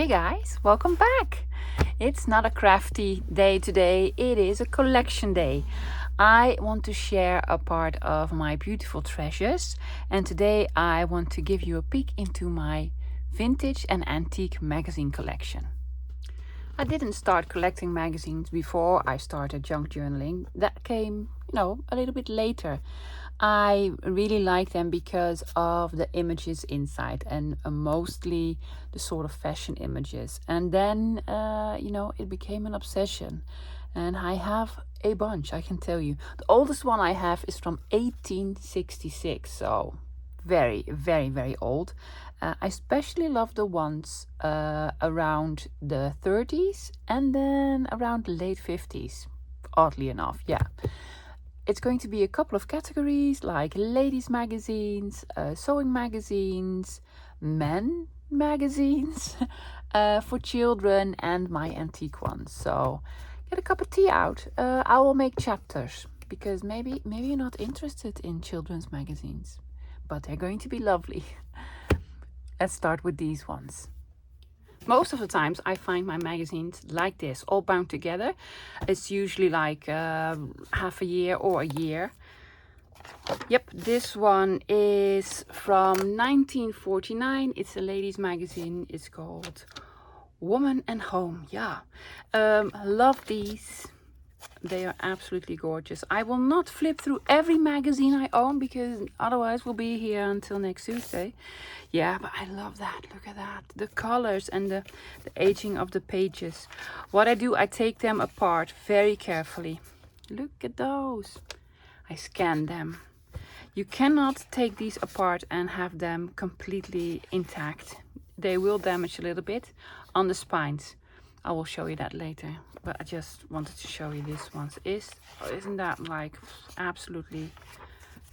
Hey guys, welcome back. It's not a crafty day today, it is a collection day. I want to share a part of my beautiful treasures, and today I want to give you a peek into my vintage and antique magazine collection. I didn't start collecting magazines before I started junk journaling. That came, a little bit later. I really like them because of the images inside and mostly the sort of fashion images. And then, it became an obsession. And I have a bunch, I can tell you. The oldest one I have is from 1866, so very, very, very old. I especially love the ones around the 30s and then around the late 50s, oddly enough, yeah. It's going to be a couple of categories like ladies magazines, sewing magazines, men magazines, for children, and my antique ones. So get a cup of tea out. I will make chapters because maybe you're not interested in children's magazines, but they're going to be lovely. Let's start with these ones. Most of the times I find my magazines like this, all bound together. It's usually like half a year or a year. Yep, this one is from 1949. It's a ladies magazine. It's called Woman and Home. Yeah, love these. They are absolutely gorgeous. I will not flip through every magazine I own because otherwise we'll be here until next Tuesday. Yeah, but I love that. Look at that. The colors and the aging of the pages. What I do, I take them apart very carefully. Look at those. I scan them. You cannot take these apart and have them completely intact. They will damage a little bit on the spines. I will show you that later, but I just wanted to show you this one. Isn't that like absolutely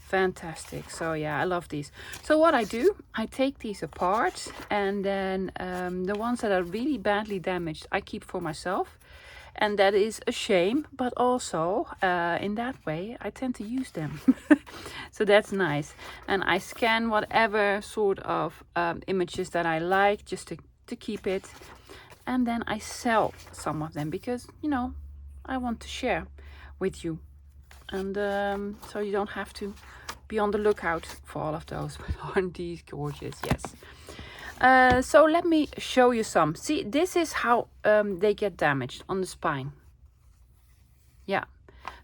fantastic? So yeah, I love these. So what I do, I take these apart, and then the ones that are really badly damaged I keep for myself, and that is a shame, but also in that way I tend to use them. So that's nice. And I scan whatever sort of images that I like just to keep it. And then I sell some of them because, I want to share with you. And so you don't have to be on the lookout for all of those. But aren't these gorgeous? Yes. So let me show you some. See, this is how they get damaged on the spine. Yeah.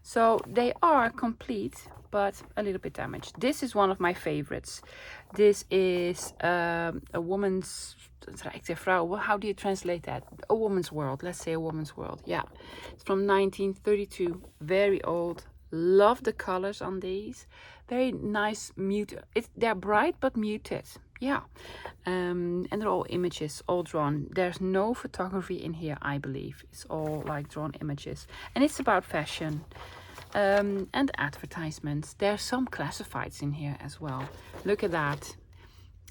So they are complete, but a little bit damaged. This is one of my favorites. This is a woman's... How do you translate that? A woman's world. Let's say a woman's world. Yeah. It's from 1932. Very old. Love the colors on these. Very nice, muted. They're bright but muted. Yeah. And they're all images, all drawn. There's no photography in here, I believe. It's all like drawn images. And it's about fashion. And advertisements. There's some classifieds in here as well. Look at that.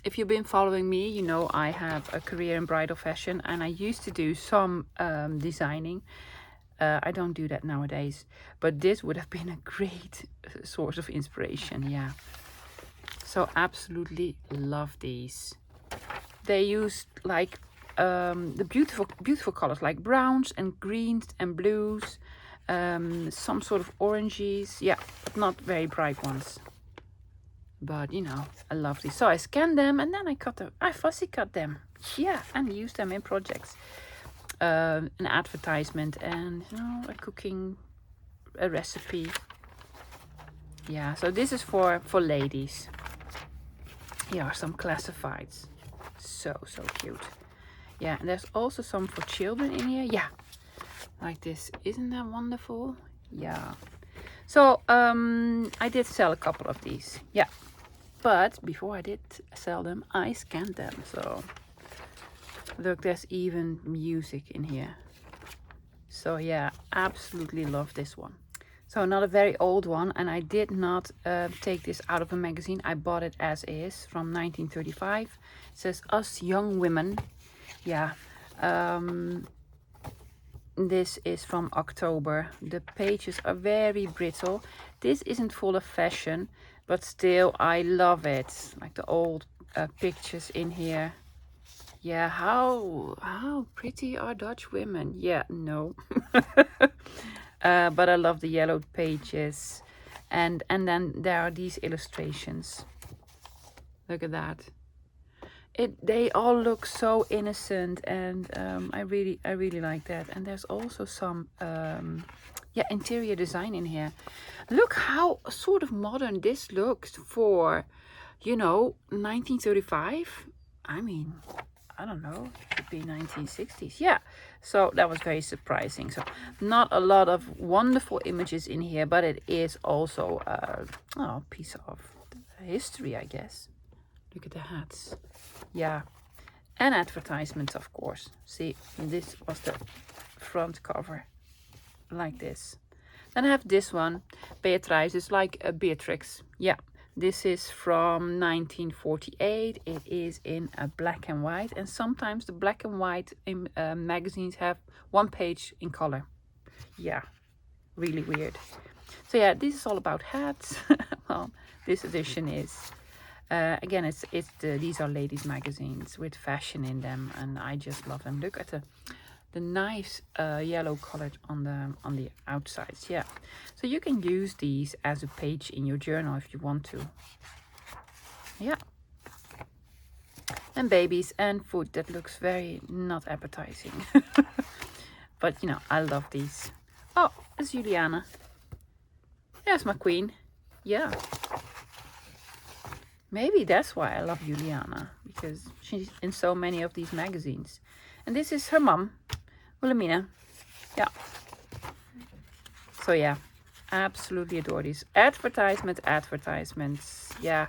If you've been following me, you know I have a career in bridal fashion, and I used to do some designing. I don't do that nowadays, but this would have been a great source of inspiration. Yeah. So absolutely love these. They use like the beautiful colors like browns and greens and blues, some sort of oranges. Yeah, but not very bright ones. But I love these. So I scan them and then I fussy cut them. Yeah, and use them in projects. An advertisement and a cooking, a recipe. Yeah, so this is for ladies. Here are some classifieds. So cute. Yeah, and there's also some for children in here. Yeah, like this. Isn't that wonderful? Yeah. So I did sell a couple of these. Yeah. But before I did sell them, I scanned them. So look, there's even music in here. So yeah, absolutely love this one. So another very old one, and I did not take this out of a magazine. I bought it as is from 1935. It says Us Young Women. Yeah. This is from October. The pages are very brittle. This isn't full of fashion, but still I love it. Like the old pictures in here. Yeah, how pretty are Dutch women? Yeah, no. But I love the yellowed pages. And then there are these illustrations. Look at that. They all look so innocent, and I really like that. And there's also some yeah, interior design in here. Look how sort of modern this looks for, you know, 1935. I mean, I don't know, it could be 1960s. Yeah, so that was very surprising. So not a lot of wonderful images in here, but it is also a piece of history, I guess. Look at the hats. Yeah, and advertisements, of course. See, this was the front cover, like this. Then I have this one, Beatrice. It's like a Beatrix. Yeah, this is from 1948. It is in a black and white, and sometimes the black and white magazines have one page in color. Yeah, really weird. So yeah, this is all about hats. Well, this edition is. Again, these are ladies' magazines with fashion in them, and I just love them. Look at the nice yellow color on the outsides. Yeah, so you can use these as a page in your journal if you want to. Yeah, and babies and food that looks very not appetizing. But you know, I love these. Oh, it's Juliana. There's my queen. Yeah. Maybe that's why I love Juliana, because she's in so many of these magazines. And this is her mum, Wilhelmina. Yeah. So yeah, absolutely adore these. Advertisements. Yeah.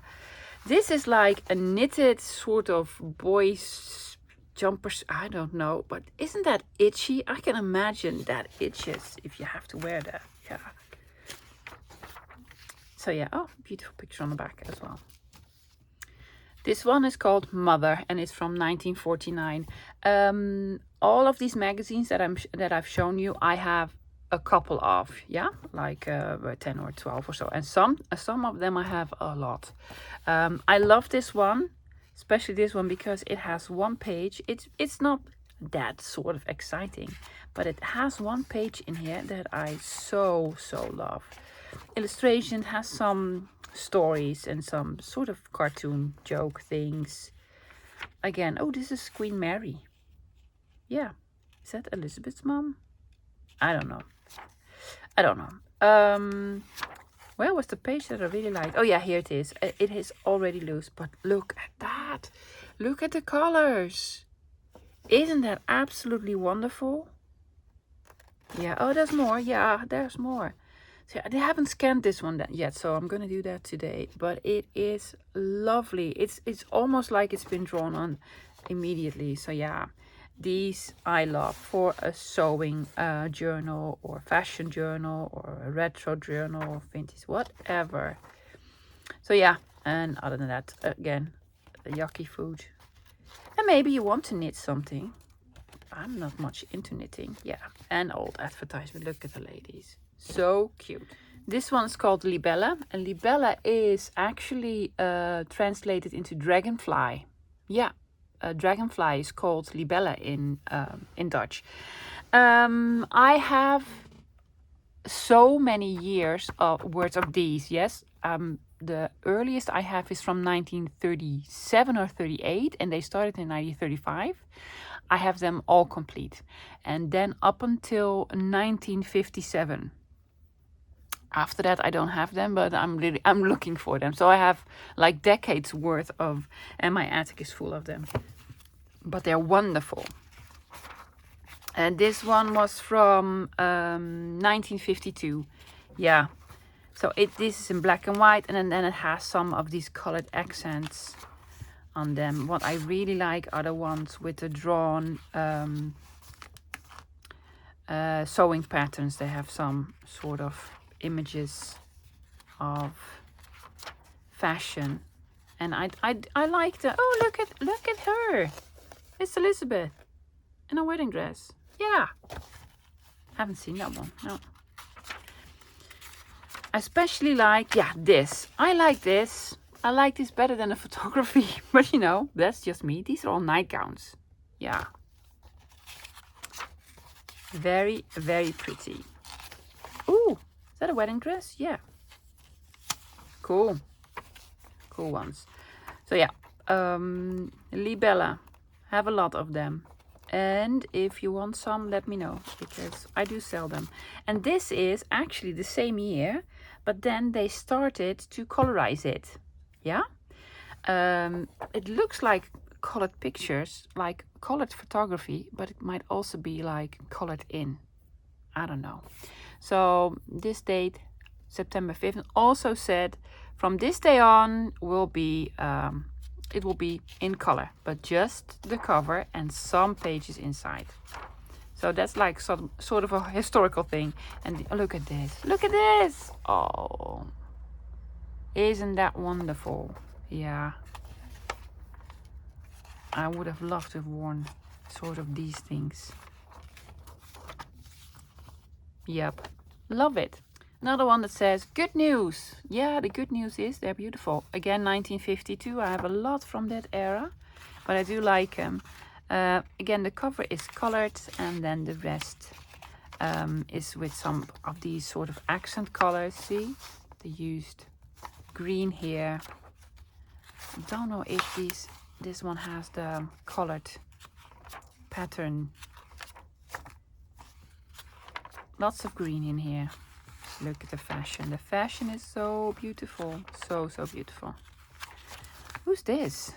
This is like a knitted sort of boys jumpers. I don't know, but isn't that itchy? I can imagine that itches if you have to wear that. Yeah. So yeah, oh, beautiful picture on the back as well. This one is called Mother, and it's from 1949. All of these magazines that I've shown you, I have a couple of, yeah, like 10 or 12 or so, and some of them I have a lot. I love this one, especially this one, because it has one page. It's not that sort of exciting, but it has one page in here that I so love. Illustration has some stories and some sort of cartoon joke things. Again, oh, this is Queen Mary. Yeah, is that Elizabeth's mom? I don't know. Where was the page that I really liked? Oh yeah, here it is. It is already loose, but look at that. Look at the colors. Isn't that absolutely wonderful? Yeah, oh, there's more. Yeah, there's more. So they haven't scanned this one yet, so I'm gonna do that today. But it is lovely. It's almost like it's been drawn on immediately. So yeah, these I love for a sewing journal or fashion journal or a retro journal or vintage, whatever. So yeah, and other than that, again, the yucky food. And maybe you want to knit something. I'm not much into knitting. Yeah, and old advertisement. Look at the ladies. So cute. This one's called Libella, and Libella is actually translated into dragonfly. Yeah, dragonfly is called Libella in Dutch. I have so many years of words of these. Yes, the earliest I have is from 1937 or 38, and they started in 1935. I have them all complete, and then up until 1957. After that, I don't have them, but I'm looking for them. So I have like decades worth of, and my attic is full of them. But they're wonderful. And this one was from 1952. Yeah. So this is in black and white, and then it has some of these colored accents on them. What I really like are the ones with the drawn sewing patterns. They have some sort of images of fashion, and I like the, oh, look at her, it's Elizabeth in a wedding dress. Yeah, haven't seen that one. No, I especially like, yeah, this. I like this better than the photography, but you know, that's just me. These are all nightgowns. Yeah. Very, very pretty. Ooh, is that a wedding dress? Yeah. Cool. Cool ones. So yeah, Libella. Have a lot of them. And if you want some, let me know, because I do sell them. And this is actually the same year, but then they started to colorize it. Yeah. It looks like colored pictures, like colored photography, but it might also be like colored in. I don't know. So this date, September 5th, also said from this day on will be it will be in color, but just the cover and some pages inside. So that's like sort of a historical thing. And look at this. Look at this. Oh, isn't that wonderful? Yeah. I would have loved to have worn sort of these things. Yep. Love it. Another one that says, good news. Yeah, the good news is they're beautiful. Again, 1952. I have a lot from that era, but I do like them. Again, the cover is colored, and then the rest is with some of these sort of accent colors. See, they used green here. Don't know if this one has the colored pattern. Lots of green in here. Look at the fashion. The fashion is so beautiful. So, so beautiful. Who's this?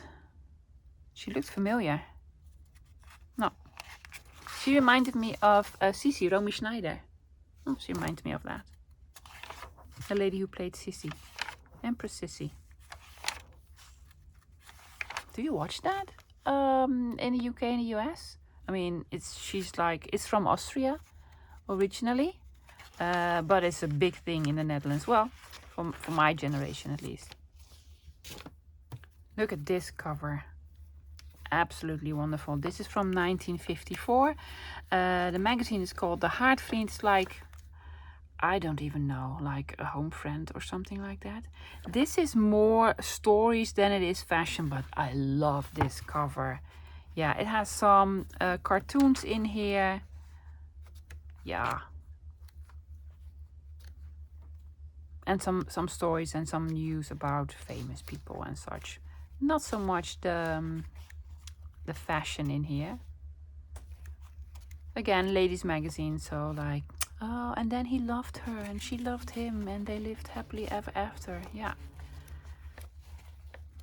She looked familiar. No. She reminded me of Sissy, Romy Schneider. Oh, she reminds me of that. The lady who played Sissy. Empress Sissy. Do you watch that? In the UK and the US? I mean, she's from Austria originally. But it's a big thing in the Netherlands. Well, for my generation at least. Look at this cover. Absolutely wonderful. This is from 1954. The magazine is called The Haatvriend. It's like, I don't even know, like a home friend or something like that. This is more stories than it is fashion, but I love this cover. Yeah, it has some cartoons in here. Yeah. And some stories and some news about famous people and such. Not so much the fashion in here. Again, ladies magazine, so like, oh, and then he loved her and she loved him and they lived happily ever after. Yeah.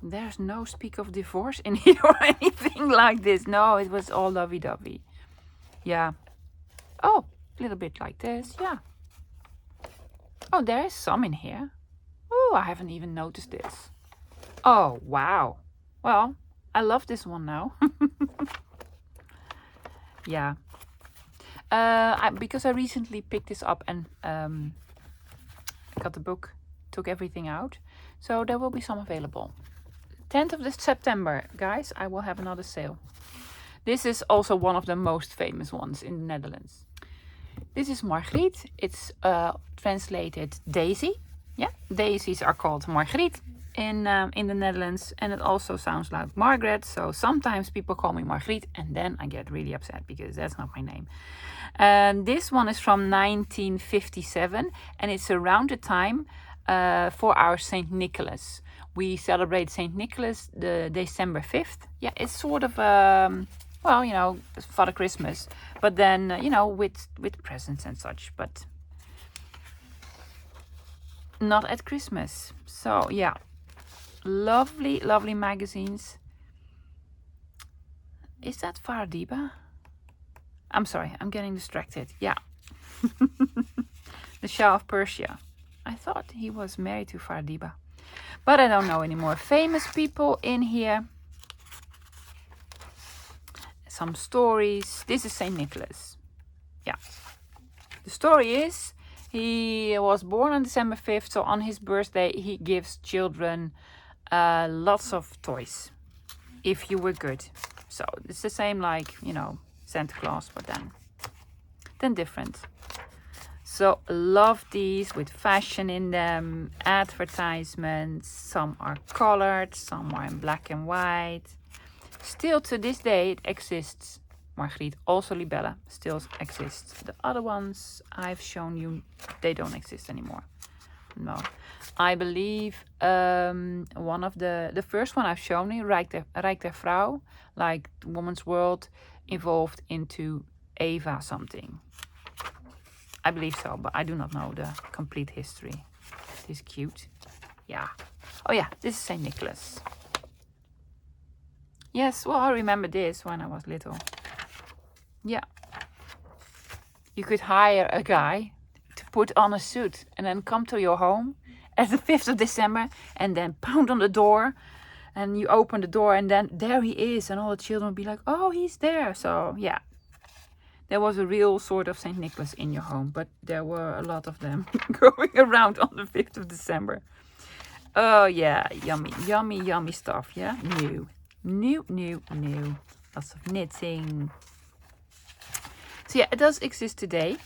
There's no speak of divorce in here or anything like this. No, it was all lovey-dovey. Yeah. Oh, a little bit like this. Yeah. Oh, there is some in here. Oh, I haven't even noticed this. Oh, wow. Well, I love this one now. Yeah. Because I recently picked this up and got the book, took everything out. So there will be some available. 10th of September, guys, I will have another sale. This is also one of the most famous ones in the Netherlands. This is Margriet. It's translated Daisy. Yeah, daisies are called Margriet in the Netherlands, and it also sounds like Margaret. So sometimes people call me Margriet, and then I get really upset because that's not my name. This one is from 1957, and it's around the time for our Saint Nicholas. We celebrate Saint Nicholas the December 5th. Yeah, it's sort of well, you know, Father Christmas, but then you know, with presents and such, but not at Christmas. So yeah, lovely, lovely magazines. Is that Faradiba? I'm sorry, I'm getting distracted. Yeah. The Shah of Persia. I thought he was married to Faradiba, but I don't know anymore. Famous people in here. Some stories. This is Saint Nicholas. Yeah. The story is he was born on December 5th, so on his birthday he gives children lots of toys if you were good. So it's the same like, you know, Santa Claus, but then different. So love these with fashion in them, advertisements. Some are colored, some are in black and white. Still to this day it exists. Margriet, also libelle, still exists. The other ones I've shown you, they don't exist anymore. No. I believe one of the first one I've shown you, Rijk der Vrouw, like the woman's world, evolved into Eva something. I believe so, but I do not know the complete history. This is cute. Yeah. Oh yeah, this is St. Nicholas. Yes, well, I remember this when I was little. Yeah. You could hire a guy to put on a suit and then come to your home at the 5th of December and then pound on the door. And you open the door and then there he is. And all the children would be like, oh, he's there. So, yeah. There was a real sort of St. Nicholas in your home. But there were a lot of them going around on the 5th of December. Oh, yeah. Yummy, yummy, yummy stuff. Yeah. New. New, new, new. Lots of knitting. So yeah, it does exist today.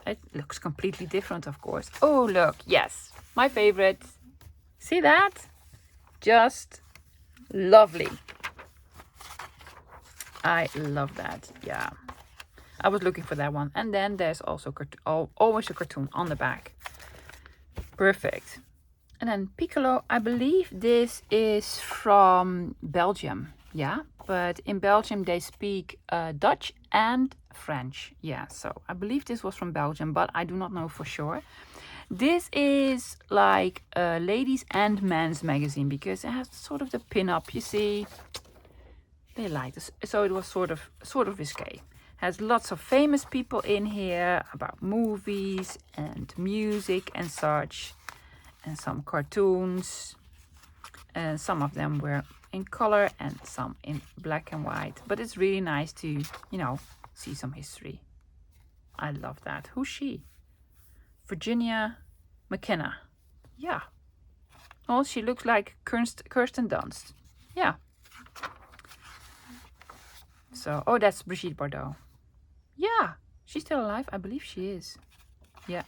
It looks completely different, of course. Oh, look. Yes. My favorite. See that? Just lovely. I love that. Yeah. I was looking for that one. And then there's also always a cartoon on the back. Perfect. And then Piccolo, I believe this is from Belgium. Yeah, but in Belgium they speak Dutch and French. Yeah, so I believe this was from Belgium, but I do not know for sure. This is like a ladies and men's magazine because it has sort of the pin-up, you see. They like this, so it was sort of risque. Has lots of famous people in here about movies and music and such. And some cartoons, and some of them were in color and some in black and white. But it's really nice to, you know, see some history. I love that. Who's she? Virginia McKenna. Yeah. Oh, she looks like Kirsten Dunst. Yeah. So, oh, that's Brigitte Bardot. Yeah, she's still alive. I believe she is. Yeah.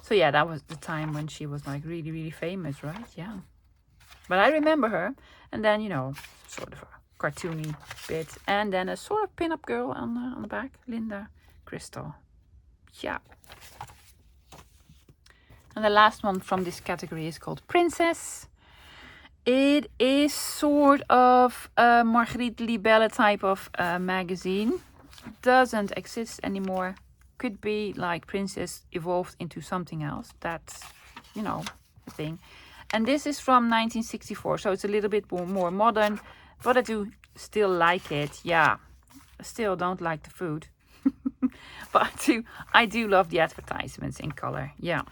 So yeah, that was the time when she was like really, really famous, right? Yeah. But I remember her. And then, you know, sort of a cartoony bit. And then a sort of pin-up girl on the back. Linda Crystal. Yeah. And the last one from this category is called Princess. It is sort of a Margriet Libelle type of magazine. Doesn't exist anymore. Could be like Princess evolved into something else. That's, you know, the thing. And this is from 1964, so it's a little bit more modern. But I do still like it. Yeah, I still don't like the food. But I do love the advertisements in color. Yeah,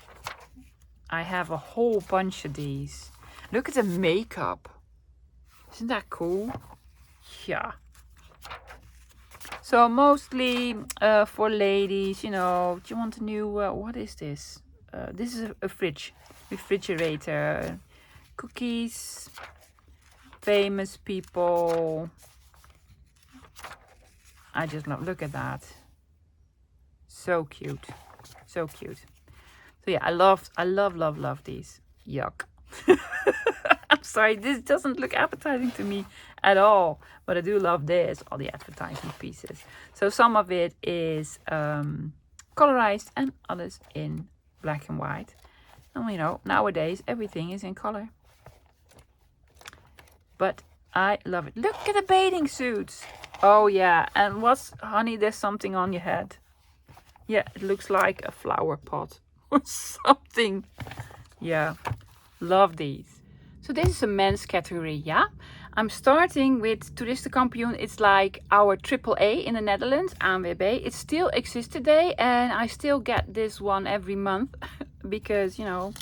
I have a whole bunch of these. Look at the makeup. Isn't that cool? Yeah. So mostly for ladies, you know, do you want a new, what is this? This is a refrigerator, cookies, famous people. I just love, look at that. So cute, so cute. So yeah, I love these. Yuck. I'm sorry, this doesn't look appetizing to me at all. But I do love this, all the advertising pieces. So some of it is colorized and others in black and white. And you know, nowadays everything is in color. But I love it. Look at the bathing suits. Oh yeah, and what's, honey, there's something on your head. Yeah, it looks like a flower pot or something. Yeah, love these. So this is a men's category, yeah. I'm starting with Toeristenkampioen. It's like our AAA in the Netherlands, ANWB. It still exists today and I still get this one every month because, you know,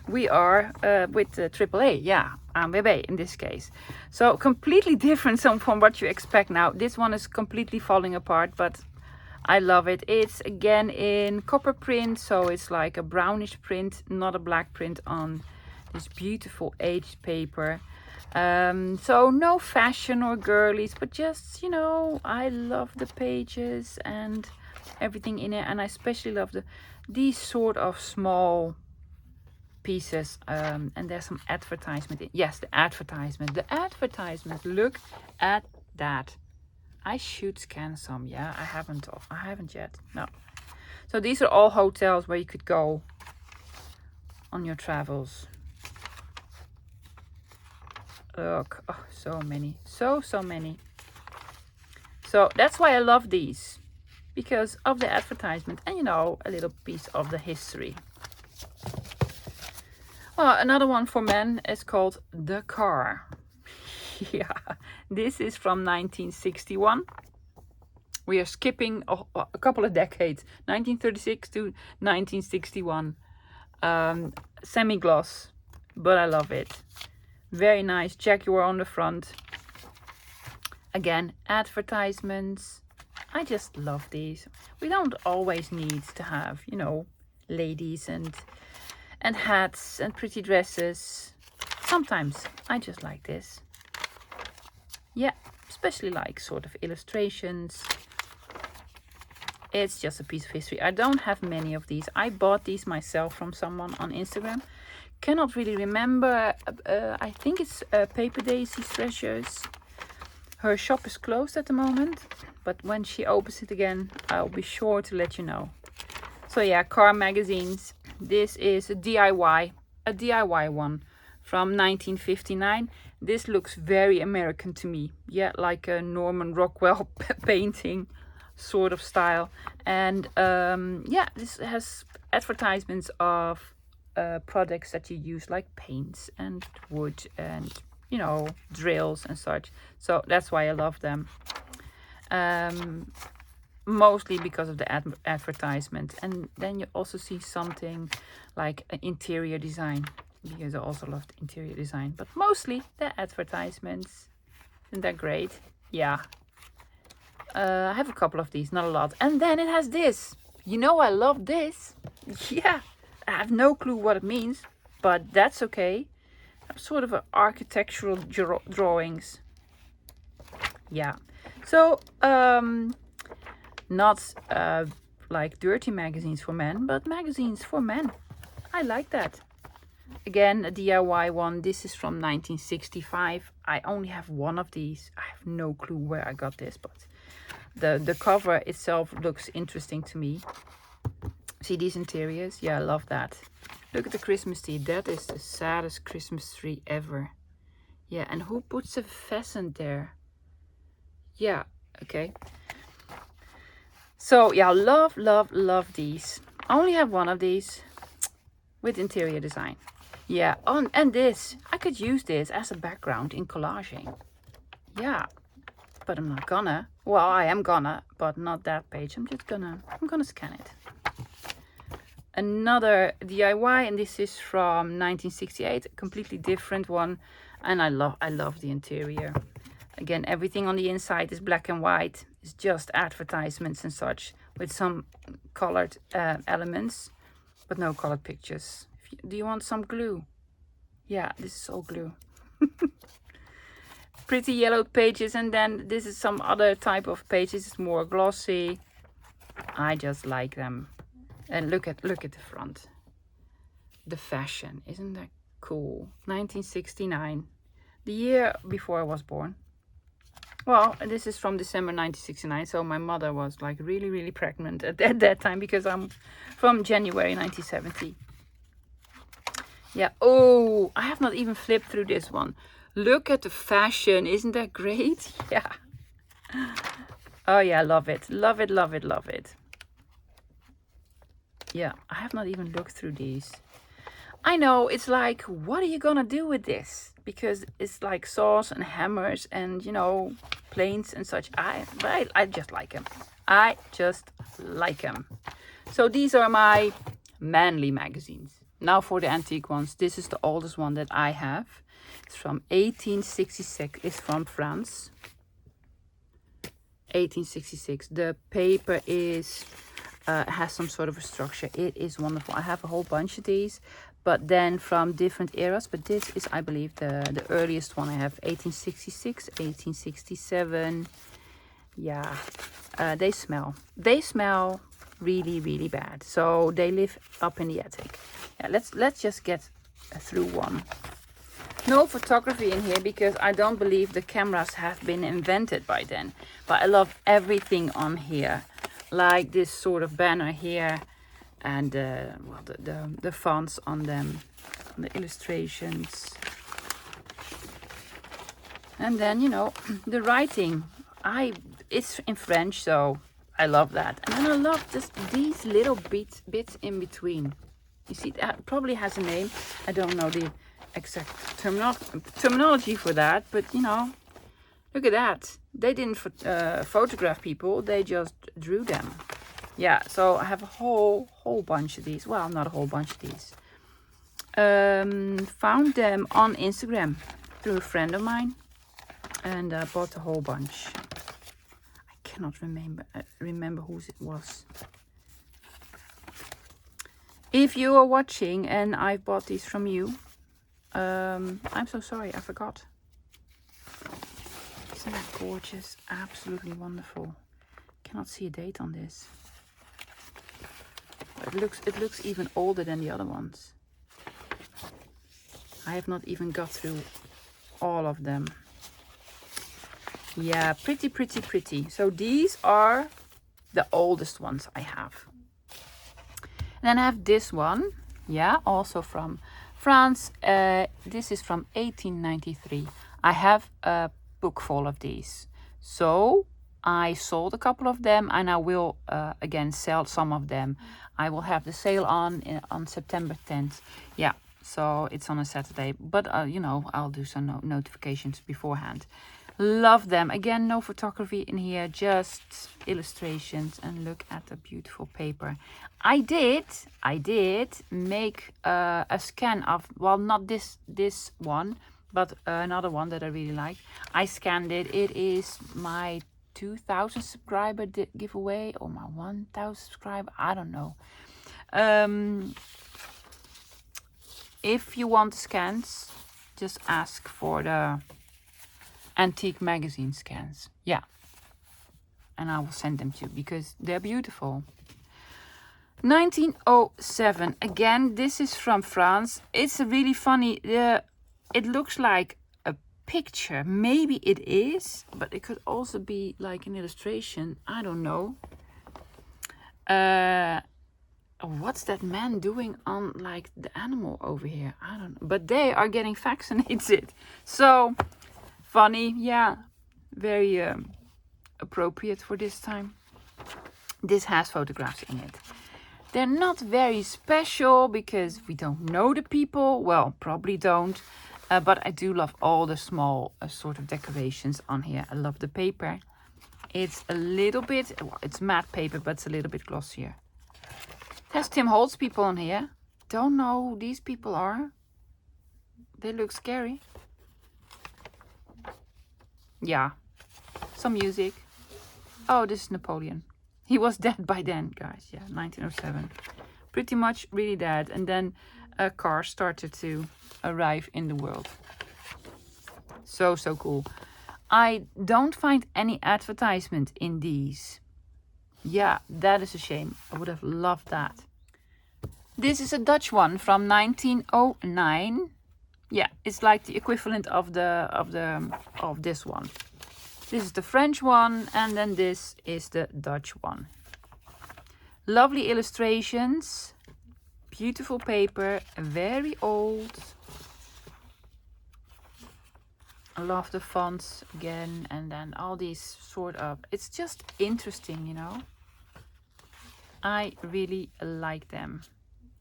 we are with the AAA, yeah, ANWB in this case. So completely different from what you expect now. This one is completely falling apart, but I love it. It's again in copper print, so it's like a brownish print, not a black print on this beautiful aged paper. So no fashion or girlies, but just, you know, I love the pages and everything in it, and I especially love these sort of small pieces, and there's some advertisement. Yes, the advertisement. The advertisement. Look at that. I should scan some. Yeah, I haven't yet. No. So these are all hotels where you could go on your travels. Look, oh, so many, so many. So that's why I love these, because of the advertisement and, you know, a little piece of the history. Well, another one for men is called The Car. Yeah, this is from 1961. We are skipping a couple of decades, 1936 to 1961. Semi-gloss, but I love it. Very nice. Jaguar on the front. Again, advertisements. I just love these. We don't always need to have, you know, ladies and hats and pretty dresses. Sometimes I just like this. Yeah, especially like sort of illustrations. It's just a piece of history. I don't have many of these. I bought these myself from someone on Instagram. Cannot really remember. I think it's Paper Daisy's Treasures. Her shop is closed at the moment, but when she opens it again, I'll be sure to let you know. So yeah, car magazines. This is a DIY one from 1959. This looks very American to me. Yeah, like a Norman Rockwell painting sort of style. And yeah, this has advertisements of products that you use, like paints and wood and, you know, drills and such. So that's why I love them. Mostly because of the advertisement. And then you also see something like interior design, because I also love the interior design. But mostly the advertisements. Isn't that great? Yeah. I have a couple of these, not a lot. And then it has this. You know, I love this. Yeah. I have no clue what it means, but that's okay. Sort of architectural drawings. Yeah. So, not like dirty magazines for men, but magazines for men. I like that. Again, a DIY one. This is from 1965. I only have one of these. I have no clue where I got this, but the cover itself looks interesting to me. See these interiors? Yeah, I love that. Look at the Christmas tree. That is the saddest Christmas tree ever. Yeah, and who puts a pheasant there? Yeah, okay. So yeah, love these. I only have one of these with interior design. Yeah, and this. I could use this as a background in collaging. Yeah, but I'm not gonna. Well, I am gonna, but not that page. I'm gonna scan it. Another DIY, and this is from 1968, a completely different one, and I love the interior. Again, everything on the inside is black and white. It's just advertisements and such, with some colored elements, but no colored pictures. Do you want some glue? Yeah, this is all glue. Pretty yellowed pages, and then this is some other type of pages. It's more glossy. I just like them. And look at the front. The fashion, isn't that cool? 1969, the year before I was born. Well, this is from December 1969, so my mother was like really pregnant at that time, because I'm from January 1970. Yeah. Oh, I have not even flipped through this one. Look at the fashion. Isn't that great? Yeah. Oh yeah, love it. Love it. Yeah, I have not even looked through these. I know, it's like, what are you gonna do with this? Because it's like saws and hammers and, you know, planes and such. I just like them. I just like them. So these are my manly magazines. Now for the antique ones. This is the oldest one that I have. It's from 1866. It's from France. 1866. The paper is has some sort of a structure. It is wonderful. I have a whole bunch of these, but then from different eras. But this is, I believe, the earliest one I have. 1866, 1867. Yeah, they smell really bad, so they live up in the attic. Yeah, let's just get through one. No photography in here because I don't believe the cameras have been invented by then. But I love everything on here, like this sort of banner here, and well, the fonts on them, the illustrations, and then, you know, the writing. It's in French, so I love that. And then I love just these little bits in between. You see, that probably has a name. I don't know the exact terminology for that, but you know, look at that. They didn't photograph people, they just drew them. Yeah, so I have a whole bunch of these. Well, not a whole bunch of these. Found them on Instagram through a friend of mine, and bought a whole bunch. I cannot remember whose it was. If you are watching and I bought these from you, I'm so sorry, I forgot. Isn't that gorgeous? Absolutely wonderful. Cannot see a date on this. It looks even older than the other ones. I have not even got through all of them. Yeah, pretty. So these are the oldest ones I have. And then I have this one. Yeah, also from France. This is from 1893. I have a book full of these. So I sold a couple of them, and I will again sell some of them. I will have the sale on September 10th. Yeah, so it's on a Saturday. But you know, I'll do some notifications beforehand. Love them. Again, no photography in here, just illustrations, and look at the beautiful paper. I did make a scan of, well, not this one, but another one that I really like. I scanned it. It is my 2,000 subscriber giveaway, or my 1,000 subscriber, I don't know. If you want scans, just ask for the antique magazine scans. Yeah, and I will send them to you because they're beautiful. 1907. Again, this is from France. It's really funny. It looks like a picture. Maybe it is, but it could also be like an illustration. I don't know. What's that man doing on like the animal over here? I don't know. But they are getting vaccinated. So funny. Yeah, very appropriate for this time. This has photographs in it. They're not very special because we don't know the people. Well, probably don't. But I do love all the small sort of decorations on here. I love the paper. It's a little bit, well, it's matte paper, but it's a little bit glossier. It has Tim Holtz people on here. Don't know who these people are. They look scary. Yeah, some music. Oh, this is Napoleon. He was dead by then, guys. Yeah, 1907. Pretty much really dead. And then a car started to arrive in the world. So cool. I don't find any advertisement in these. Yeah, that is a shame. I would have loved that. This is a Dutch one from 1909. Yeah, it's like the equivalent of this one. This is the French one, and then this is the Dutch one. Lovely illustrations, beautiful paper, very old. I love the fonts again, and then all these sort of, it's just interesting, you know. I really like them.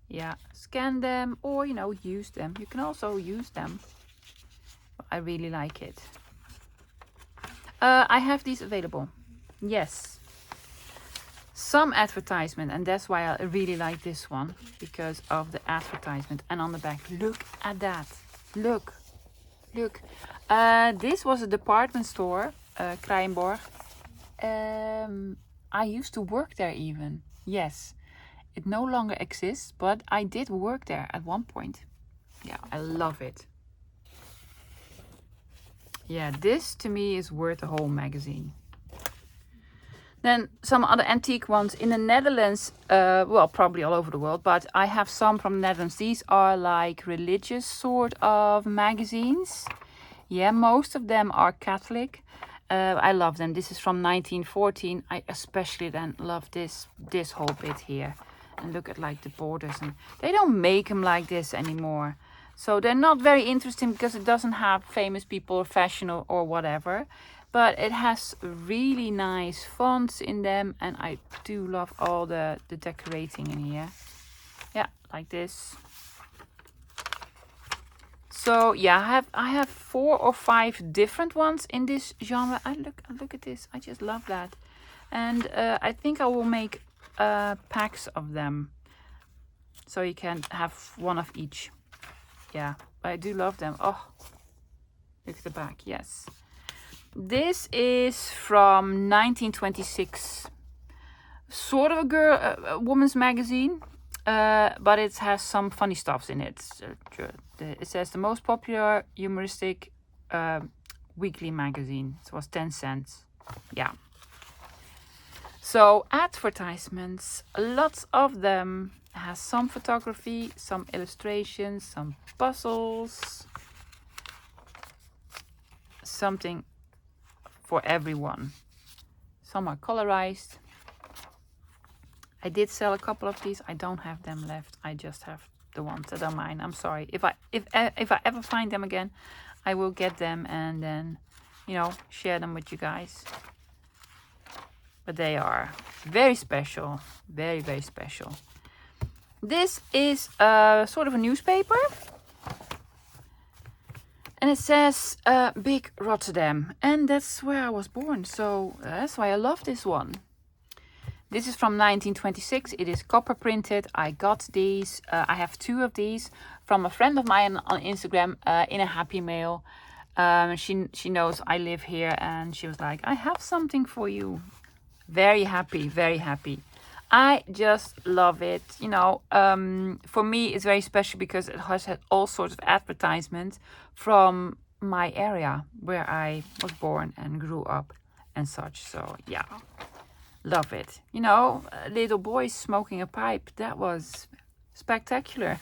Yeah, scan them or, you know, use them. You can also use them. I really like it. I have these available. Yes. Some advertisement, and that's why I really like this one, because of the advertisement. And on the back, look at that. Look. This was a department store, Krijnborg. I used to work there even. Yes. It no longer exists, but I did work there at one point. Yeah, I love it. Yeah, this to me is worth a whole magazine. Then some other antique ones in the Netherlands, well, probably all over the world, but I have some from the Netherlands. These are like religious sort of magazines. Yeah, most of them are Catholic. I love them. This is from 1914. I especially then love this whole bit here. And look at like the borders, and they don't make them like this anymore. So they're not very interesting because it doesn't have famous people or fashion or whatever. But it has really nice fonts in them, and I do love all the decorating in here. Yeah, like this. So yeah, I have 4 or 5 different ones in this genre. Look at this. I just love that. And I think I will make packs of them, so you can have one of each. Yeah, I do love them. Oh, look at the back. Yes. This is from 1926. Sort of a woman's magazine, but it has some funny stuffs in it. It says the most popular humoristic weekly magazine. It was 10 cents. Yeah. So advertisements, lots of them. Has some photography, some illustrations, some puzzles. Something for everyone. Some are colorized. I did sell a couple of these. I don't have them left. I just have the ones that are mine. I'm sorry. If I ever find them again, I will get them and then, you know, share them with you guys. But they are very special. Very, very special. This is sort of a newspaper. And it says Big Rotterdam. And that's where I was born. So that's why I love this one. This is from 1926. It is copper printed. I got these. I have 2 of these from a friend of mine on Instagram in a happy mail. She knows I live here, and she was like, I have something for you. Very happy, very happy. I just love it. You know, for me, it's very special because it has had all sorts of advertisements from my area where I was born and grew up and such. So, yeah. Love it. You know, little boys smoking a pipe. That was spectacular.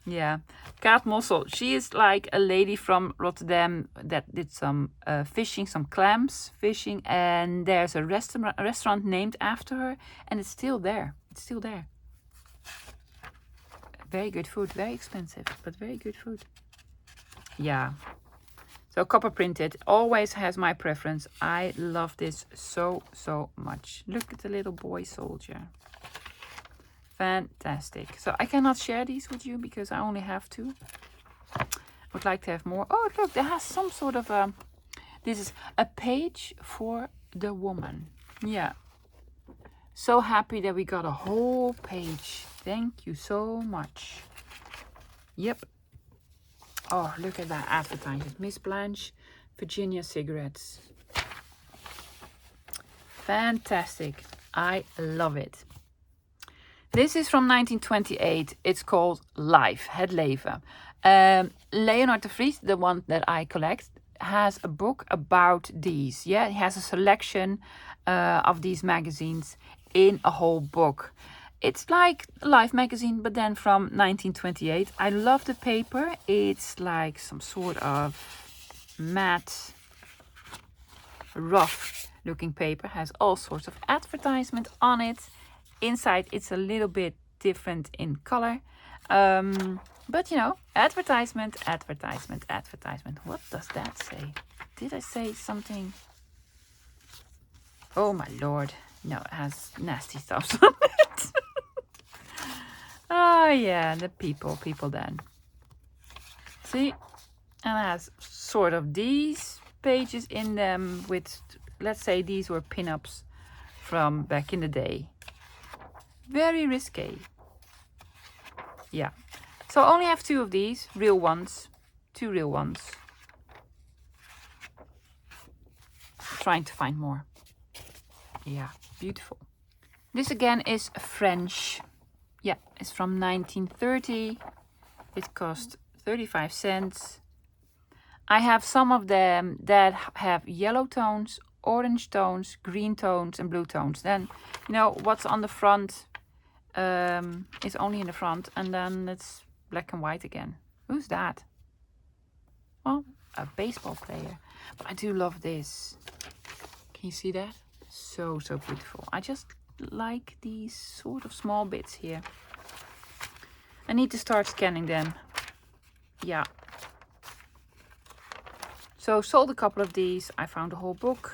Yeah. Kaat Mossel. She is like a lady from Rotterdam that did some fishing, some clams fishing. And there's a restaurant named after her. And it's still there. It's still there. Very good food. Very expensive, but very good food. Yeah. So copper printed always has my preference. I love this so, so much. Look at the little boy soldier. Fantastic. So I cannot share these with you because I only have 2. Would like to have more. Oh, look, there has some sort of a... This is a page for the woman. Yeah. So happy that we got a whole page. Thank you so much. Yep. Oh, look at that advertisement. Miss Blanche, Virginia cigarettes. Fantastic. I love it. This is from 1928. It's called Life, Het Leven. Leonard de Vries, the one that I collect, has a book about these. Yeah, he has a selection of these magazines in a whole book. It's like a Life magazine, but then from 1928. I love the paper. It's like some sort of matte, rough looking paper. Has all sorts of advertisement on it. Inside it's a little bit different in color. But you know, advertisement, advertisement, advertisement. What does that say? Did I say something? Oh my lord. No, it has nasty stuff on it. Oh yeah, the people then. See? And it has sort of these pages in them with, let's say these were pin-ups from back in the day. Very risque. Yeah. So I only have 2 of these, real ones. 2 real ones. Trying to find more. Yeah, beautiful. This again is French. Yeah, it's from 1930. It cost 35 cents. I have some of them that have yellow tones orange tones, green tones, and blue tones. Then, you know, what's on the front is only in the front, and then it's black and white again. Who's that? Well, a baseball player. But I do love this. Can you see that? So beautiful. I just like these sort of small bits here. I need to start scanning them. Yeah. So sold a couple of these. I found a whole book.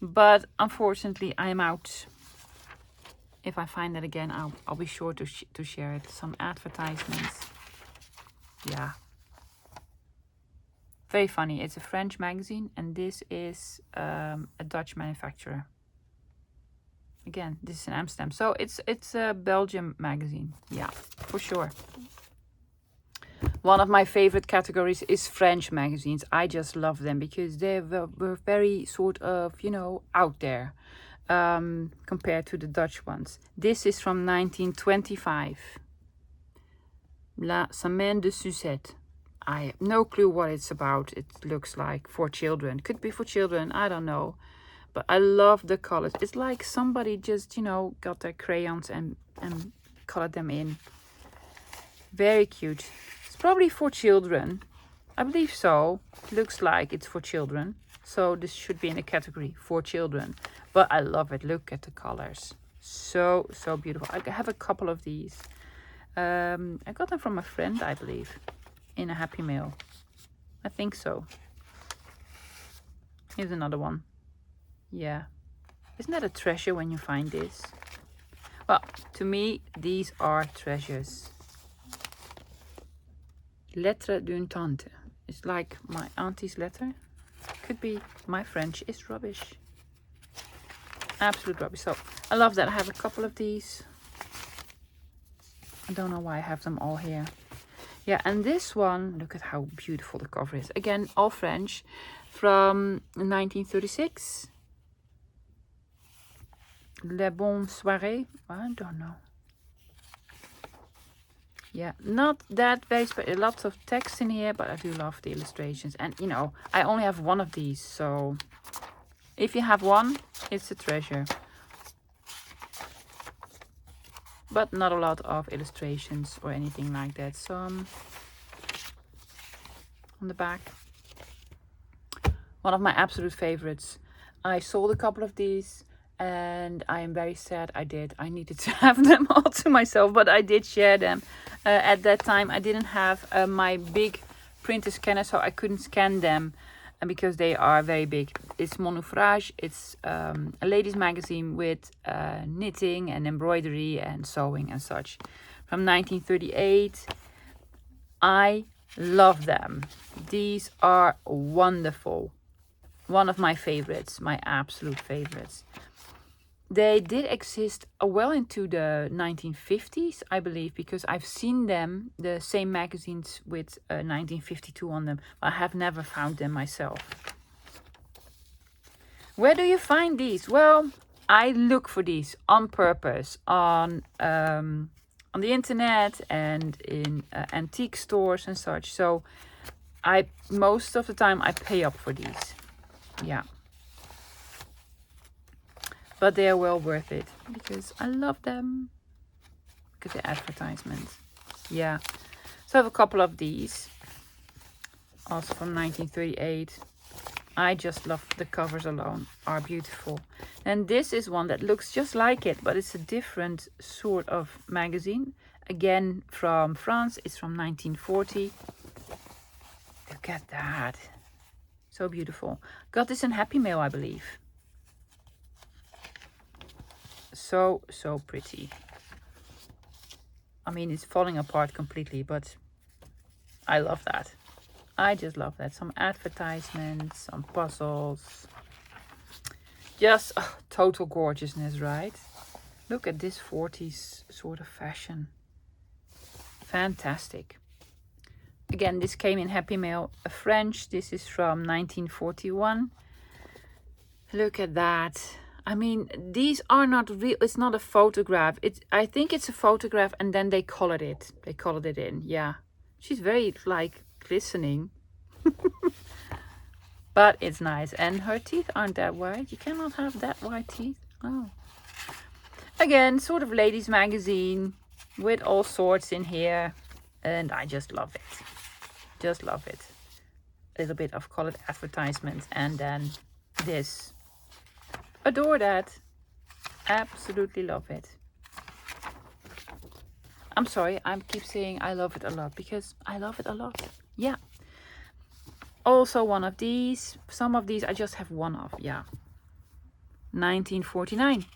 But unfortunately, I am out. If I find that again, I'll be sure to share it. Some advertisements. Yeah. Very funny. It's a French magazine, and this is a Dutch manufacturer. Again, this is in Amsterdam. So it's a Belgium magazine. Yeah, for sure. One of my favorite categories is French magazines. I just love them because they were very sort of, you know, out there compared to the Dutch ones. This is from 1925. La Semaine de Suzette. I have no clue what it's about. It looks like for children. Could be for children, I don't know. But I love the colors. It's like somebody just, you know, got their crayons and colored them in. Very cute. It's probably for children. I believe so. It looks like it's for children. So this should be in the category for children. But I love it. Look at the colors. So beautiful. I have a couple of these. I got them from a friend, I believe. In a Happy Mail. I think so. Here's another one. Yeah. Isn't that a treasure when you find this? Well, to me, these are treasures. Lettre d'une tante. It's like my auntie's letter. Could be. My French is rubbish. Absolute rubbish. So, I love that. I have a couple of these. I don't know why I have them all here. Yeah, and this one, look at how beautiful the cover is. Again, all French, from 1936. Le Bon Soirée. I don't know. Yeah, not that very special. Lots of text in here, but I do love the illustrations. And, you know, I only have one of these. So, if you have one, it's a treasure. But not a lot of illustrations or anything like that. Some on the back. One of my absolute favorites. I sold a couple of these and I am very sad I did. I needed to have them all to myself, but I did share them. At that time I didn't have my big printer scanner, so I couldn't scan them because they are very big. It's Monoufrage. It's a ladies magazine with knitting and embroidery and sewing and such. From 1938. I love them. These are wonderful. One of my favorites, my absolute favorites. They did exist well into the 1950s, I believe, because I've seen them, the same magazines with 1952 on them. I have never found them myself. Where do you find these? Well, I look for these on purpose on the internet and in antique stores and such. So most of the time I pay up for these. Yeah. But they are well worth it because I love them. Look at the advertisements. Yeah. So I have a couple of these. Also from 1938. I just love the covers alone. Are beautiful. And this is one that looks just like it, but it's a different sort of magazine. Again from France. It's from 1940. Look at that. So beautiful. Got this in Happy Mail, I believe. So pretty. I mean, it's falling apart completely, but I love that. I just love that. Some advertisements, some puzzles. Just total gorgeousness, right? Look at this 40s sort of fashion. Fantastic. Again, this came in Happy Mail, a French. This is from 1941. Look at that. I mean, these are not real. It's not a photograph. I think it's a photograph and then they colored it. They colored it in. Yeah. She's very, like, glistening. But it's nice. And her teeth aren't that white. You cannot have that white teeth. Oh. Again, sort of ladies magazine with all sorts in here. And I just love it. Just love it. A little bit of colored advertisements. And then this. Adore that. Absolutely love it. I'm sorry, I keep saying I love it a lot because I love it a lot. Yeah. Also one of these. Some of these I just have one of. Yeah. 1949.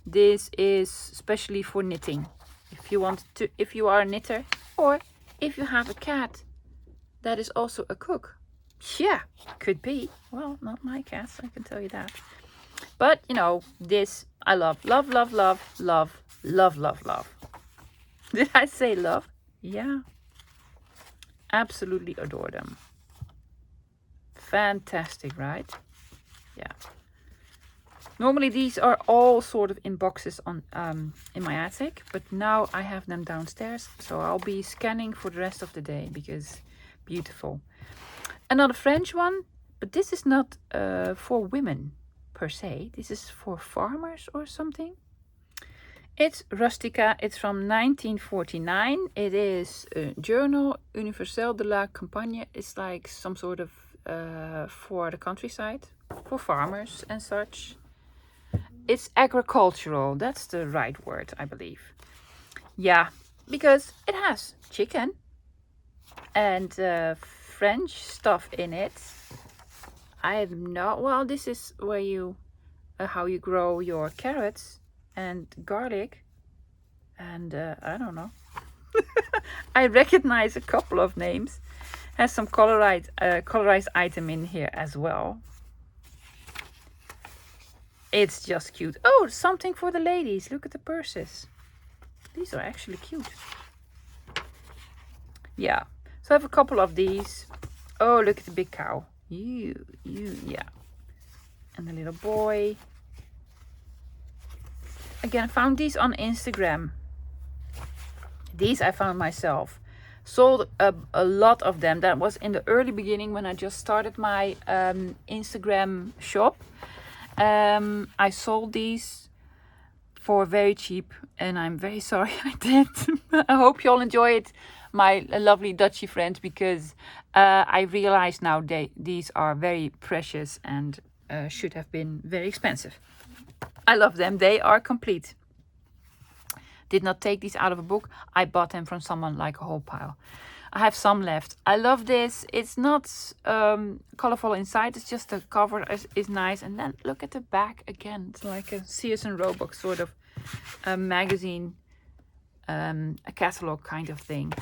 This is especially for knitting. If you are a knitter, or if you have a cat that is also a cook. Yeah, could be. Well, not my cats, I can tell you that. But you know, this I love. Love, love, love, love, love, love, love. Did I say love? Yeah. Absolutely adore them. Fantastic, right? Yeah. Normally these are all sort of in boxes on in my attic, but now I have them downstairs, so I'll be scanning for the rest of the day because beautiful. Another French one, but this is not for women per se. This is for farmers or something. It's Rustica. It's from 1949. It is a Journal Universel de la Campagne. It's like some sort of for the countryside, for farmers and such. It's agricultural. That's the right word, I believe. Yeah, because it has chicken and French stuff in it. I have no. Well, this is where you how you grow your carrots and garlic, and I don't know. I recognize a couple of names. Has some colorized item in here as well. It's just cute. Oh, something for the ladies. Look at the purses. These are actually cute. Yeah. So I have a couple of these. Oh, look at the big cow. Yeah. And the little boy. Again, I found these on Instagram. These I found myself. Sold a lot of them. That was in the early beginning when I just started my Instagram shop. I sold these for very cheap, and I'm very sorry I did. I hope you all enjoy it, my lovely Dutchy friends, because I realize now these are very precious and should have been very expensive. I love them. They are complete. Did not take these out of a book. I bought them from someone, like a whole pile. I have some left. I love this. It's not colorful inside. It's just the cover is nice. And then look at the back again. It's like a Sears and Roebuck sort of magazine, a catalog kind of thing.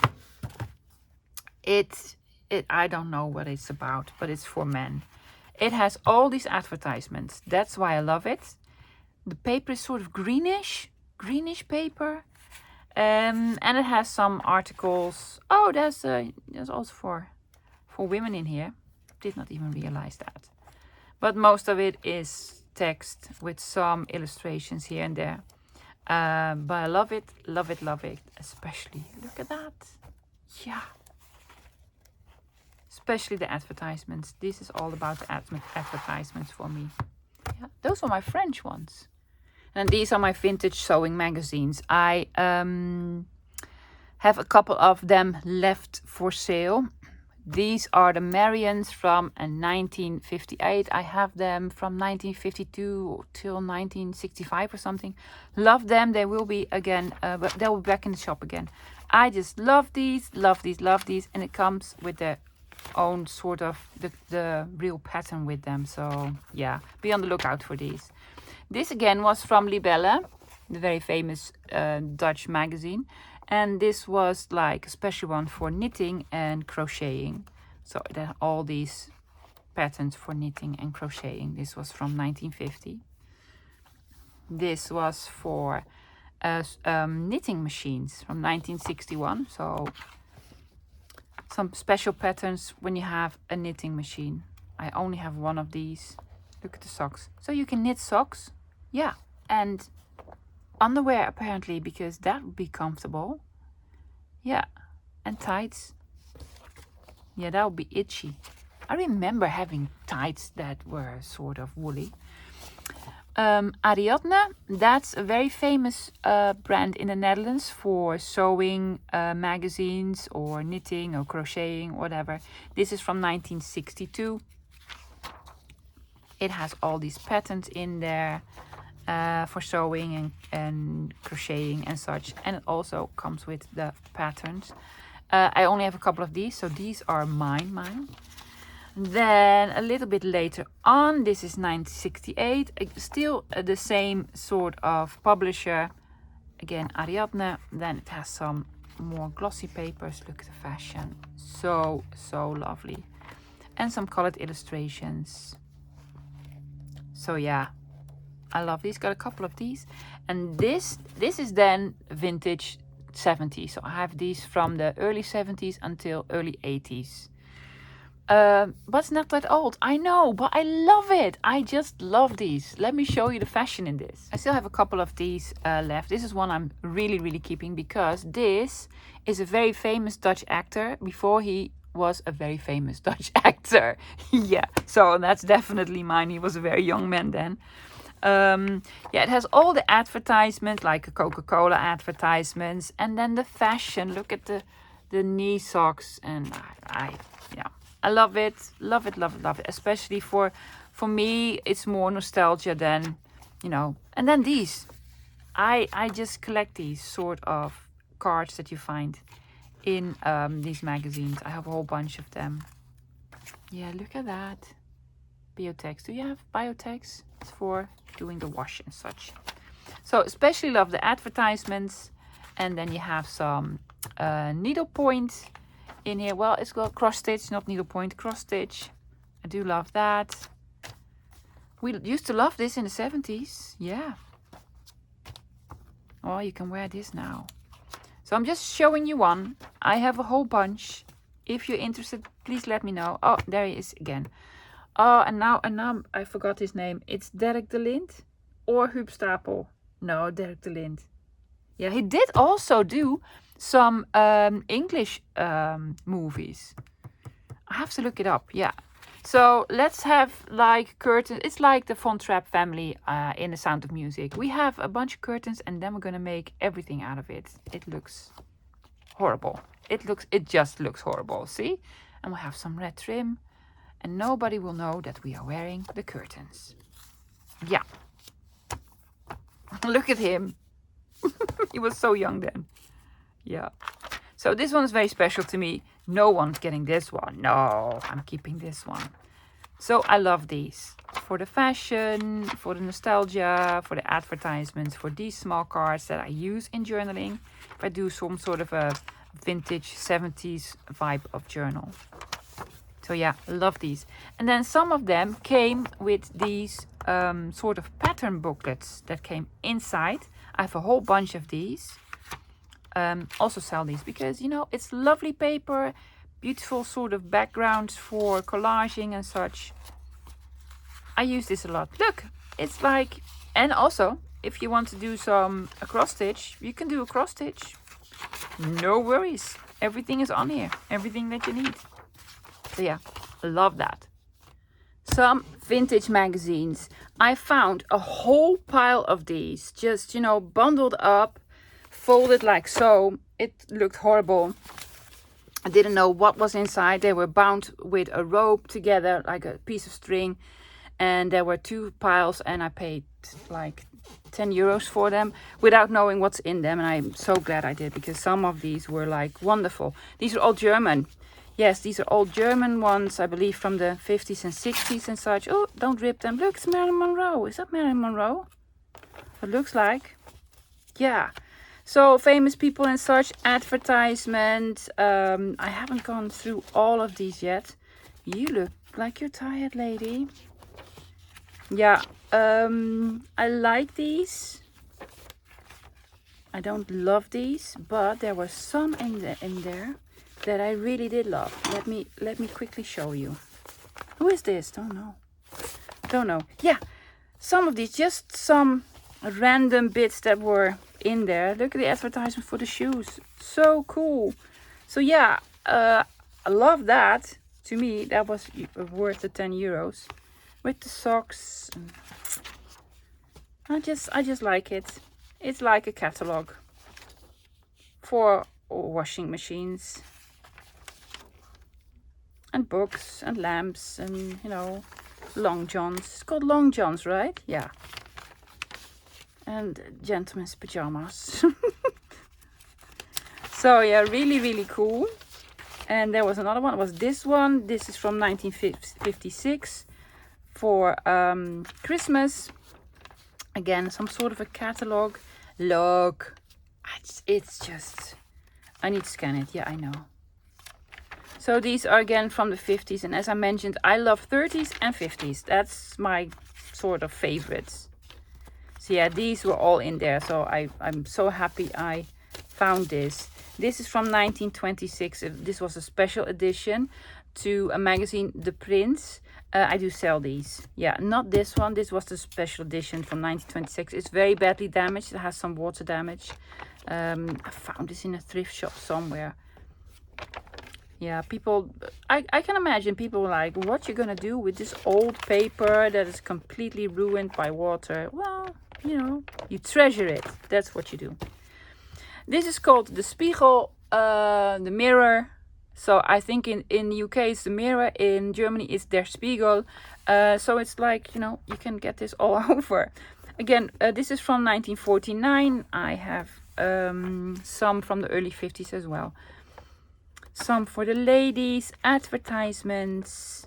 I don't know what it's about, but it's for men. It has all these advertisements. That's why I love it. The paper is sort of greenish paper. And it has some articles. Oh, there's also for women in here. Did not even realize that. But most of it is text with some illustrations here and there. But I love it, love it, love it. Especially, look at that. Yeah. Especially the advertisements. This is all about the advertisements for me. Yeah, those are my French ones. And these are my vintage sewing magazines. I have a couple of them left for sale. These are the Marians from 1958. I have them from 1952 till 1965 or something. Love them. They will be again, but they'll be back in the shop again. I just love these, love these, love these. And it comes with their own sort of the real pattern with them. So yeah, be on the lookout for these. This again was from Libelle, the very famous Dutch magazine. And this was like a special one for knitting and crocheting. So there are all these patterns for knitting and crocheting. This was from 1950. This was for knitting machines from 1961. So some special patterns when you have a knitting machine. I only have one of these. Look at the socks. So you can knit socks. Yeah, and underwear apparently, because that would be comfortable. Yeah, and tights. Yeah, that would be itchy. I remember having tights that were sort of woolly. Ariadne, that's a very famous brand in the Netherlands for sewing magazines or knitting or crocheting, whatever. This is from 1962. It has all these patterns in there for sewing and crocheting and such. And it also comes with the patterns. I only have a couple of these, so these are mine. Then a little bit later on, this is 1968, still the same sort of publisher, again Ariadne. Then it has some more glossy papers. Look at the fashion, so lovely, and some colored illustrations. So yeah, I love these. Got a couple of these, and this is then vintage 70s. So I have these from the early 70s until early 80s. But it's not that old, I know, but I love it. I just love these. Let me show you the fashion in this. I still have a couple of these left. This is one I'm really keeping because this is a very famous Dutch actor before he was a very famous Dutch actor. Yeah, so that's definitely mine. He was a very young man then. Yeah, it has all the advertisements, like Coca-Cola advertisements, and then the fashion. Look at the knee socks, and I love it, love it. Especially for me, it's more nostalgia than, you know. And then these, I just collect these sort of cards that you find in these magazines. I have a whole bunch of them. Yeah, look at that. Biotex. Do you have Biotex? It's for doing the wash and such. So especially love the advertisements. And then you have some needlepoint in here. Well, it's got cross stitch, not needlepoint, cross stitch. I do love that. We used to love this in the 70s. Yeah. Oh, you can wear this now. So I'm just showing you one. I have a whole bunch. If you're interested, please let me know. Oh, there he is again. Oh, and now I forgot his name. It's Dirk de Lind or Huub Stapel. No, Dirk de Lind. Yeah, he did also do some English movies. I have to look it up. Yeah. So let's have like curtains. It's like the Von Trapp family in The Sound of Music. We have a bunch of curtains and then we're going to make everything out of it. It looks horrible. It just looks horrible. See? And we'll have some red trim. And nobody will know that we are wearing the curtains. Yeah. Look at him. He was so young then. Yeah. So this one is very special to me. No one's getting this one. No, I'm keeping this one. So I love these. For the fashion, for the nostalgia, for the advertisements, for these small cards that I use in journaling. If I do some sort of a vintage 70s vibe of journal. So yeah, love these. And then some of them came with these sort of pattern booklets that came inside. I have a whole bunch of these. Also sell these because, you know, it's lovely paper, beautiful sort of backgrounds for collaging and such. I use this a lot. Look, it's like, and also if you want to do a cross stitch, you can do a cross stitch. No worries. Everything is on here. Everything that you need. So yeah, love that. Some vintage magazines. I found a whole pile of these, just, you know, bundled up, folded like so. It looked horrible. I didn't know what was inside. They were bound with a rope together, like a piece of string. And there were two piles and I paid like 10 euros for them without knowing what's in them. And I'm so glad I did because some of these were like wonderful. These are all German. Yes, these are all German ones, I believe, from the 50s and 60s and such. Oh, don't rip them. Look, it's Marilyn Monroe. Is that Marilyn Monroe? It looks like. Yeah. So, famous people and such, advertisement. I haven't gone through all of these yet. You look like you're tired, lady. Yeah, I like these. I don't love these, but there were some in there that I really did love. Let me quickly show you. Who is this? Don't know. Yeah, some of these, just some random bits that were in there. Look at the advertisement for the shoes. So cool. So yeah, I love that. To me, that was worth the 10 euros. With the socks. I just like it. It's like a catalog for washing machines. And books and lamps and, you know, long johns. It's called long johns, right? Yeah. And gentlemen's pajamas. So yeah, really, really cool. And there was another one. It was this one. This is from 1956 for Christmas. Again, some sort of a catalog. Look, it's just, I need to scan it. Yeah, I know. So these are again from the 50s. And as I mentioned, I love 30s and 50s. That's my sort of favorites. So yeah, these were all in there. So I'm so happy I found this. This is from 1926. This was a special edition to a magazine, The Prince. I do sell these. Yeah, not this one. This was the special edition from 1926. It's very badly damaged. It has some water damage. I found this in a thrift shop somewhere. Yeah, people, I can imagine people like, what you gonna do with this old paper that is completely ruined by water? Well, you know, you treasure it. That's what you do. This is called the Spiegel, the mirror. So I think in the UK it's the mirror. In Germany it's Der Spiegel. So it's like, you know, you can get this all over. Again, this is from 1949. I have some from the early 50s as well. Some for the ladies, advertisements.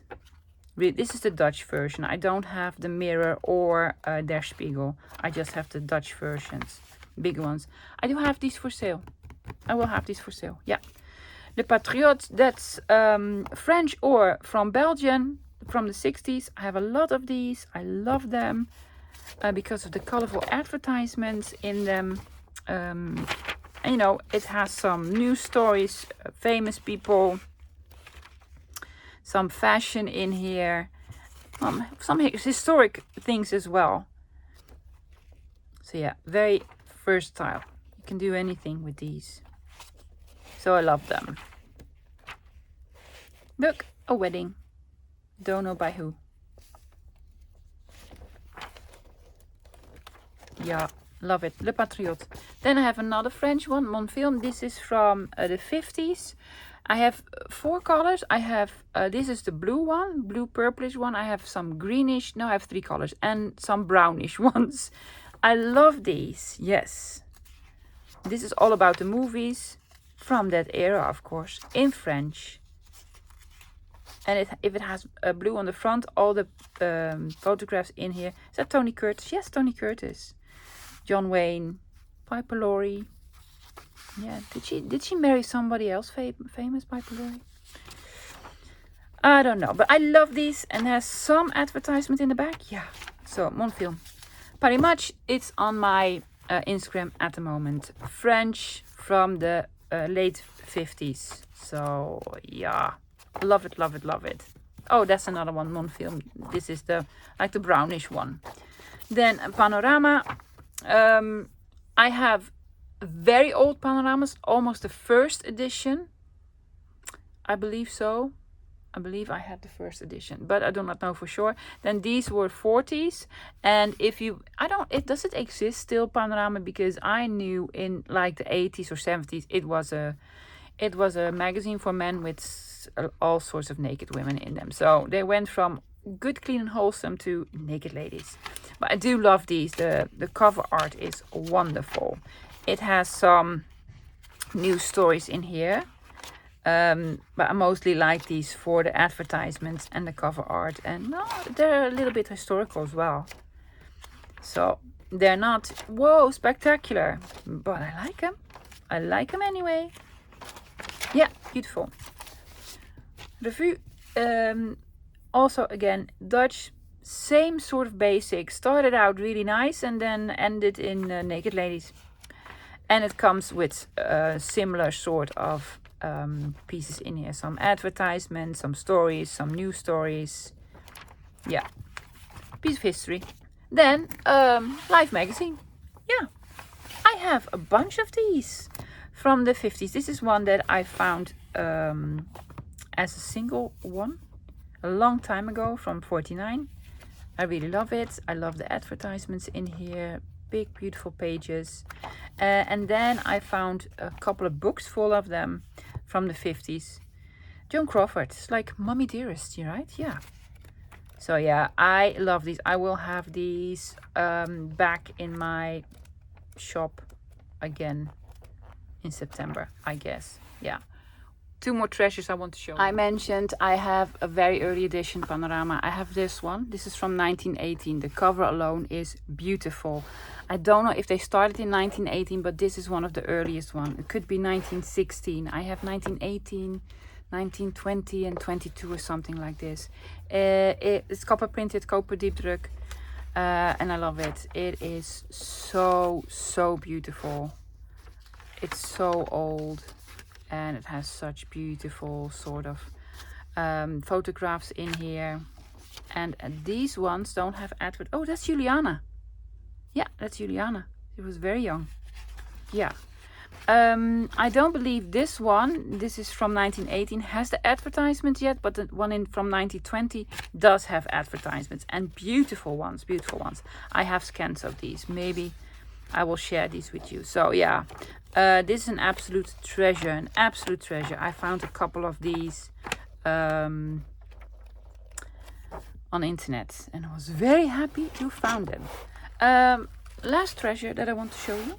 This is the Dutch version. I don't have the mirror or Der Spiegel. I just have the Dutch versions, big ones. I do have these for sale. I will have these for sale. Yeah. Le Patriote, that's French or from Belgium, from the 60s. I have a lot of these. I love them because of the colorful advertisements in them. And, you know, it has some news stories, famous people, some fashion in here, some historic things as well. So yeah, very versatile. You can do anything with these. So I love them. Look, a wedding. Don't know by who. Yeah. Love it. Le Patriote. Then I have another French one, Monfilm. This is from the 50s. I have 4 colors. I have, this is the blue one, blue purplish one. I have some greenish. No, I have 3 colors. And some brownish ones. I love these. Yes. This is all about the movies from that era, of course, in French. And if it has blue on the front, all the photographs in here. Is that Tony Curtis? Yes, Tony Curtis. John Wayne, Piper Laurie. Yeah, did she marry somebody else famous, Piper Laurie? I don't know, but I love these and has some advertisement in the back. Yeah, so Monfilm. Pretty much it's on my Instagram at the moment. French from the late 50s. So yeah, love it, love it, love it. Oh, that's another one, Monfilm. This is the like the brownish one. Then Panorama. I have very old panoramas, almost the first edition. I believe so. I believe I had the first edition, but I do not know for sure. Then these were 40s. And if you, does it exist still, Panorama? Because I knew in like the 80s or 70s, it was a magazine for men with all sorts of naked women in them. So they went from good, clean and wholesome to naked ladies. But I do love these. The cover art is wonderful. It has some news stories in here. But I mostly like these for the advertisements and the cover art. And no, they're a little bit historical as well. So they're not, whoa, spectacular. But I like them. I like them anyway. Yeah, beautiful. Revue. Also, again, Dutch, same sort of basic. Started out really nice and then ended in naked ladies. And it comes with similar sort of pieces in here. Some advertisements, some stories, some news stories. Yeah, piece of history. Then Life magazine. Yeah, I have a bunch of these from the 50s. This is one that I found as a single one a long time ago from 49. I really love it. I love the advertisements in here. Big, beautiful pages. And then I found a couple of books full of them from the 50s. Joan Crawford. It's like Mommy Dearest, right? Yeah. So yeah, I love these. I will have these back in my shop again in September, I guess. Yeah. 2 more treasures I want to show you. I mentioned I have a very early edition panorama. I have this one. This is from 1918. The cover alone is beautiful. I don't know if they started in 1918, but this is one of the earliest one. It could be 1916. I have 1918, 1920 and 22 or something like this. It's copper printed, koper diepdruk. And I love it. It is so beautiful. It's so old. And it has such beautiful sort of photographs in here. And these ones don't have advert. Oh, that's Juliana. Yeah, that's Juliana. She was very young. Yeah. I don't believe this one, this is from 1918, has the advertisement yet. But the one from 1920 does have advertisements. And beautiful ones, beautiful ones. I have scans of these. Maybe I will share these with you. So yeah, this is an absolute treasure, an absolute treasure. I found a couple of these on the internet and I was very happy to found them. Last treasure that I want to show you,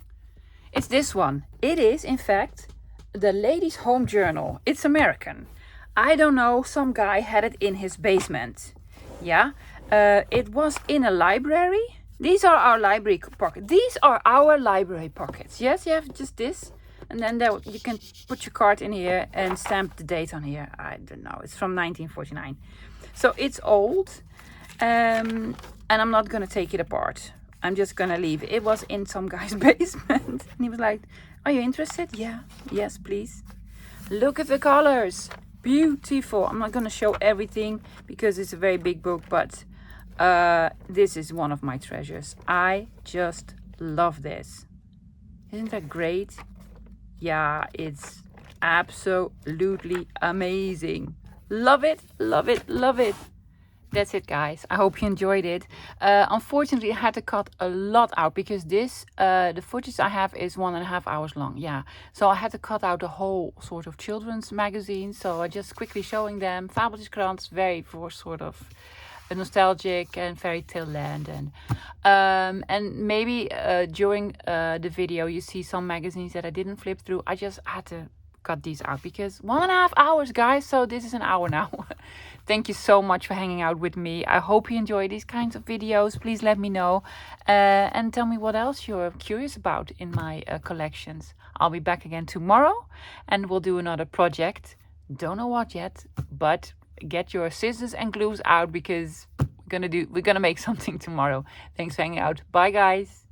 it's this one. It is in fact the Ladies' Home Journal. It's American. I don't know, some guy had it in his basement. Yeah, it was in a library. These are our library pockets. These are our library pockets. Yes, you have just this. And then there, you can put your card in here and stamp the date on here. I don't know. It's from 1949. So it's old. And I'm not going to take it apart. I'm just going to leave it. It was in some guy's basement. And he was like, are you interested? Yeah. Yes, please. Look at the colors. Beautiful. I'm not going to show everything because it's a very big book. But this is one of my treasures. I just love this. Isn't that great? Yeah, it's absolutely amazing. Love it, love it, love it. That's it, guys. I hope you enjoyed it. Unfortunately, I had to cut a lot out because this, the footage I have is 1.5 hours long. Yeah, so I had to cut out the whole sort of children's magazine. So I just quickly showing them. Fabeltjeskrant, very for sort of a nostalgic and fairy tale land, and maybe during the video you see some magazines that I didn't flip through. I just had to cut these out because 1.5 hours, guys. So this is an hour now. Thank you so much for hanging out with me. I hope you enjoy these kinds of videos. Please let me know and tell me what else you're curious about in my collections. I'll be back again tomorrow and we'll do another project. Don't know what yet, but get your scissors and glues out because we're gonna make something tomorrow. Thanks for hanging out. Bye, guys.